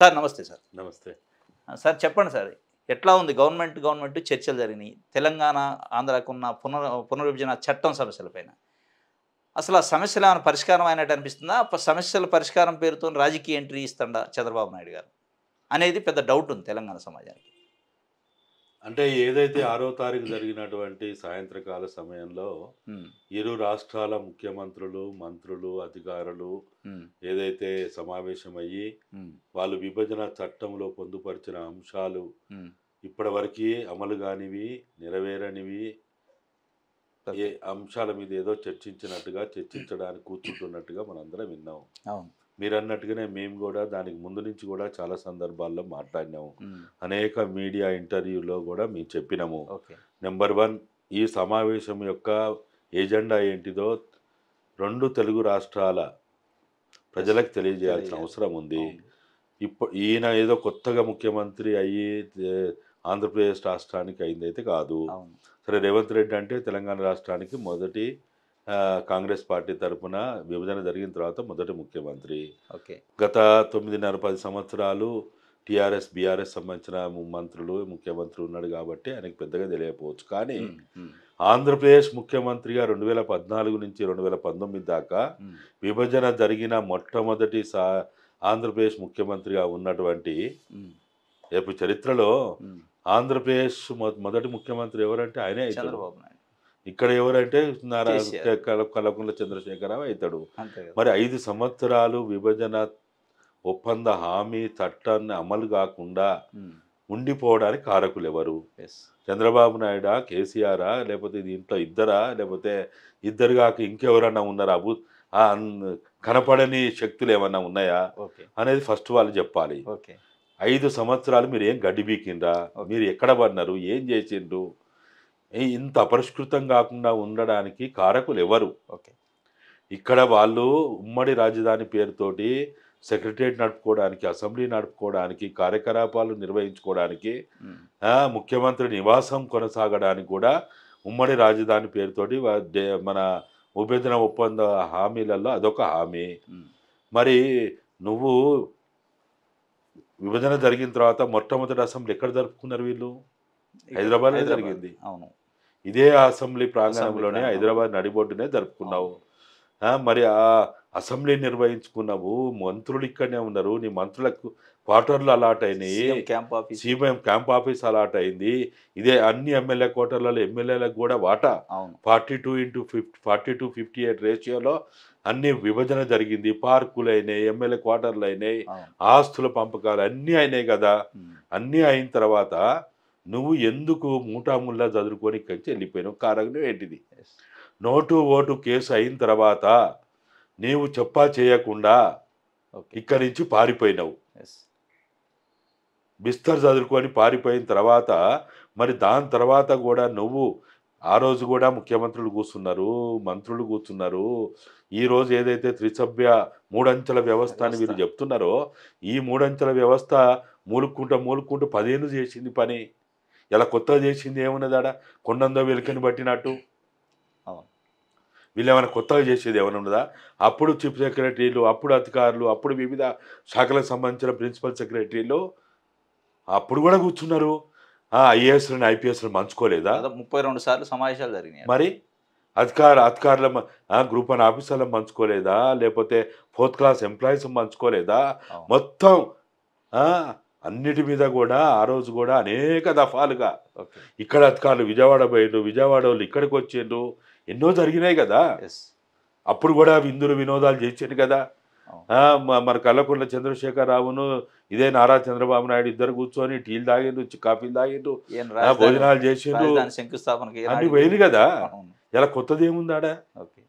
Sir నమస్తే sir. నమస్తే. Sir చెప్పండి సార్. ఎట్లా ఉంది గవర్నమెంట్ చర్చలు జరిగినాయి. తెలంగాణ, ఆంధ్రాకున్న పునర్విభజన చట్టం సమస్యలపైన. అసలు ఆ సమస్యలేమైనా పరిష్కారం అయినట్టు అనిపిస్తుందా? సమస్యల పరిష్కారం పేరుతోని రాజకీయ ఎంట్రీ ఇస్తాడా చంద్రబాబు నాయుడు గారు? అనేది పెద్ద డౌట్ ఉంది తెలంగాణ సమాజానికి. అంటే ఏదైతే 6వ తారీఖు జరిగినటువంటి సాయంత్రకాల సమయంలో హ్మ్. ఇరు రాష్ట్రాల ముఖ్యమంత్రులు, మంత్రులు, అధికారులు హ్మ్. ఏదైతే సమావేశమయ్యి హ్మ్. వాళ్ళు విభజన చట్టంలో పొందుపరిచిన అంశాలు హ్మ్. ఇప్పటివరకు అమలు కానివి, నెరవేరనివి ఏ అంశాల మీద ఏదో చర్చించడానికి కూర్చుంటున్నట్టుగా మనందరం విన్నాం. అవును. మీరన్నట్టుగానే మేము కూడా దానికి ముందు నుంచి కూడా చాలా సందర్భాల్లో మాట్లాడినాము. హ్మ్. అనేక మీడియా ఇంటర్వ్యూలో కూడా మేము చెప్పినాము. ఓకే. నెంబర్ 1 ఈ సమావేశం యొక్క ఎజెండా ఏంటిదో 2 తెలుగు రాష్ట్రాల ప్రజలకు తెలియజేయాల్సిన తెలియాలి. అవసరం ఉంది. అవును. ఈయన ఏదో కొత్తగా ముఖ్యమంత్రి అయ్యి ఆంధ్రప్రదేశ్ రాష్ట్రానికి అయిందైతే కాదు. అవును. సరే రేవంత్ రెడ్డి అంటే తెలంగాణ రాష్ట్రానికి మొదటి కాంగ్రెస్ పార్టీ తరఫున విభజన జరిగిన తర్వాత మొదటి ముఖ్యమంత్రి. ఓకే. గత 9.5-10 సంవత్సరాలు టీఆర్ఎస్, బీఆర్ఎస్ సంబంధించిన మంత్రులు, ముఖ్యమంత్రి ఉన్నాడు కాబట్టి ఆయనకు పెద్దగా తెలియకపోవచ్చు. కానీ హ్మ్. హ్మ్. ఆంధ్రప్రదేశ్ ముఖ్యమంత్రిగా 2014 నుంచి 2019 దాకా హ్మ్. విభజన జరిగిన మొట్టమొదటి ఆంధ్రప్రదేశ్ ముఖ్యమంత్రిగా ఉన్నటువంటి హ్మ్. రేపు చరిత్రలో హ్మ్. ఆంధ్రప్రదేశ్ మొదటి ముఖ్యమంత్రి ఎవరంటే ఆయనే అవుతాడు. చంద్రబాబు నాయుడు. ఇక్కడ ఎవరంటే కేసీఆర్. కల్వకుంట్ల చంద్రశేఖరరావు అవుతాడు. అంతే కదా! మరి 5 సంవత్సరాలు విభజన ఒప్పంద హామీ చట్టాన్ని అమలు కాకుండా హ్మ్. ఉండిపోవడానికి కారకులు ఎవరు? యెస్. చంద్రబాబు నాయుడా, కేసీఆరా, లేకపోతే దీంట్లో ఇద్దరా, లేకపోతే ఇద్దరు కాక ఇంకెవరన్నా ఉన్నారా? కనపడని శక్తులు ఏమన్నా ఉన్నాయా ఓకే. అనేది ఫస్ట్ వాళ్ళు చెప్పాలి. ఓకే. 5 సంవత్సరాలు మీరు ఏం గడ్డి బీకిండ్రా? ఓకే. మీరు ఎక్కడ పడినారు? ఏం చేసిండ్రు? ఇంత అపరిష్కృతం కాకుండా ఉండడానికి కారకులు ఎవరు? ఓకే. ఇక్కడ వాళ్ళు ఉమ్మడి రాజధాని పేరుతోటి సెక్రటరియట్ నడుపుకోవడానికి, అసెంబ్లీ నడుపుకోవడానికి, కార్యకలాపాలు నిర్వహించుకోవడానికి, హ్మ్. ముఖ్యమంత్రి నివాసం కొనసాగడానికి కూడా ఉమ్మడి రాజధాని పేరుతోటి మన విభజన ఒప్పంద హామీలలో అదొక హామీ. హ్మ్. మరి నువ్వు విభజన జరిగిన తర్వాత మొట్టమొదటి అసెంబ్లీ ఎక్కడ జరుపుకున్నారు వీళ్ళు? హైదరాబాద్‌లో జరిగింది. అవును. ఇదే అసెంబ్లీ ప్రాంగణంలోనే హైదరాబాద్ నడిబొడ్డునే జరుపుకున్నావు. మరి ఆ అసెంబ్లీ నిర్వహించుకున్నావు. మంత్రులు ఇక్కడనే ఉన్నారు. నీ మంత్రులకు క్వార్టర్లు అలాట్ అయినాయి. CM camp office. CM camp office allot అయింది. ఇదే అన్ని ఎమ్మెల్యే క్వార్టర్లలో ఎమ్మెల్యేలకు కూడా వాటా. అవును. 42:58 రేషియోలో అన్ని విభజన జరిగింది. పార్కులైనాయి, ఎమ్మెల్యే క్వార్టర్లయినాయి, అవును. ఆస్తుల పంపకాలు అన్నీ అయినాయి కదా! హ్మ్. అన్నీ అయిన తర్వాత నువ్వు ఎందుకు మూటాముల్లా చదురుకొని ఇక్కడి నుంచి వెళ్ళిపోయినావు? కారణం ఏంటిది? యెస్. నోటు ఓటు కేసు అయిన తర్వాత నీవు చెప్పా చేయకుండా ఓకే. ఇక్కడి నుంచి పారిపోయినావు. యెస్. బిస్తర్ చదువుకొని పారిపోయిన తర్వాత మరి దాని తర్వాత కూడా నువ్వు ఆ రోజు కూడా ముఖ్యమంత్రులు కూర్చున్నారు, మంత్రులు కూర్చున్నారు. ఈరోజు ఏదైతే త్రిసభ్య మూడంచెల వ్యవస్థ అని వీరు చెప్తున్నారో ఈ మూడంచెల వ్యవస్థ మూలుక్కుంటూ 10 ఏళ్ళు చేసింది పని. ఇలా కొత్తగా చేసింది ఏమున్నదాడ? కొండందో వెలుకని పట్టినట్టు. అవును. వీళ్ళు ఏమైనా కొత్తగా చేసేది ఏమైనా ఉన్నదా? అప్పుడు చీఫ్ సెక్రటరీలు, అప్పుడు అధికారులు, అప్పుడు వివిధ శాఖలకు సంబంధించిన ప్రిన్సిపల్ సెక్రటరీలు అప్పుడు కూడా కూర్చున్నారు. ఐఏఎస్లను, ఐపీఎస్లను మంచుకోలేదా? 32 సార్లు సమావేశాలు జరిగినాయి. మరి అధికారుల గ్రూప్ 1 ఆఫీసర్లను మంచుకోలేదా? లేకపోతే 4th క్లాస్ ఎంప్లాయీస్ మంచుకోలేదా? అవును. మొత్తం అన్నిటి మీద కూడా ఆ రోజు కూడా అనేక దఫాలుగా ఓకే. ఇక్కడ అధికారులు విజయవాడ పోయిండ్రు, విజయవాడ వాళ్ళు ఇక్కడికి వచ్చిండ్రు, ఎన్నో జరిగినాయి కదా! యెస్. అప్పుడు కూడా విందులు వినోదాలు చేసిండు కదా! అవును. మన కల్వకుంట్ల చంద్రశేఖరరావును ఇదే నారా చంద్రబాబు నాయుడు ఇద్దరు కూర్చొని టీలు తాగిండ్రు, కాఫీలు తాగిండ్రు, భోజనాలు చేసిండ్రు, రాజధాని శంకుస్థాపనకి అన్ని పోయింది కదా! అవును. ఇలా కొత్తది ఏముందాడ? ఓకే.